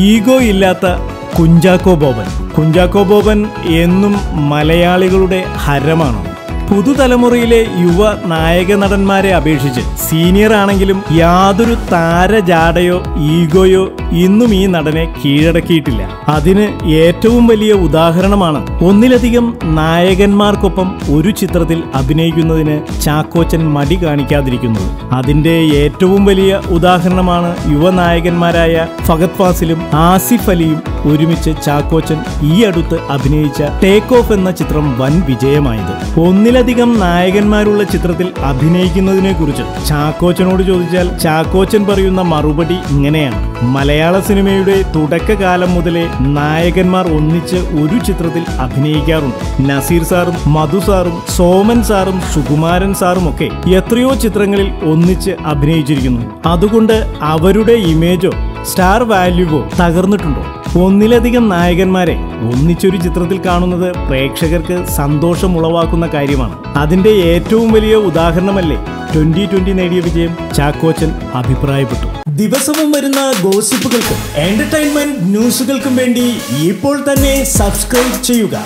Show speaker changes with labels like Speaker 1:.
Speaker 1: Ego ഇല്ലാത്ത കുഞ്ചാക്കോ ബോബൻ. കുഞ്ചാക്കോ ബോബൻ എന്നും മലയാളികളുടെ ഹരമാണ്. പുതുതലമുറയിലെ യുവ നായക നടന്മാരെ അപേക്ഷിച്ച് സീനിയർ ആണെങ്കിലും യാതൊരു താരജാടയോ ഈഗോയോ ഇന്നും ഈ നടനെ കീഴടക്കിയിട്ടില്ല. അതിന് ഏറ്റവും വലിയ ഉദാഹരണമാണ് ഒന്നിലധികം നായകന്മാർക്കൊപ്പം ഒരു ചിത്രത്തിൽ അഭിനയിക്കുന്നതിന് ചാക്കോച്ചൻ മടി കാണിക്കാതിരിക്കുന്നത്. അതിന്റെ ഏറ്റവും വലിയ ഉദാഹരണമാണ് യുവനായകന്മാരായ ഫഹദ് ഫാസിലും ആസിഫ് അലിയും ഒരുമിച്ച് ചാക്കോച്ചൻ ഈ അടുത്ത് അഭിനയിച്ച ടേക്ക് ഓഫ് എന്ന ചിത്രം വൻ വിജയമായത്. ഒന്നിലധികം നായകന്മാരുള്ള ചിത്രത്തിൽ അഭിനയിക്കുന്നതിനെ കുറിച്ച് ചാക്കോച്ചനോട് ചോദിച്ചാൽ ചാക്കോച്ചൻ പറയുന്ന മറുപടി ഇങ്ങനെയാണ്: മലയാള സിനിമയുടെ തുടക്കകാലം മുതലേ നായകന്മാർ ഒന്നിച്ച് ഒരു ചിത്രത്തിൽ അഭിനയിക്കാറുണ്ട്. നസീർ സാറും മധു സാറും സോമൻ സാറും സുകുമാരൻ സാറും ഒക്കെ എത്രയോ ചിത്രങ്ങളിൽ ഒന്നിച്ച് അഭിനയിച്ചിരിക്കുന്നു. അതുകൊണ്ട് അവരുടെ ഇമേജോ സ്റ്റാർ വാല്യൂവോ തകർന്നിട്ടുണ്ടോ? ഒന്നിലധികം നായകന്മാരെ ഒന്നിച്ചൊരു ചിത്രത്തിൽ കാണുന്നത് പ്രേക്ഷകർക്ക് സന്തോഷം ഉളവാക്കുന്ന കാര്യമാണ്. അതിന്റെ ഏറ്റവും വലിയ ഉദാഹരണമല്ലേ 2020 നേടിയ വിജയം? ചാക്കോച്ചൻ അഭിപ്രായപ്പെട്ടു. ദിവസവും വരുന്ന ഗോസിപ്പുകൾക്കും എന്റർടൈൻമെന്റ് ന്യൂസുകൾക്കും വേണ്ടി ഇപ്പോൾ തന്നെ സബ്സ്ക്രൈബ് ചെയ്യുക.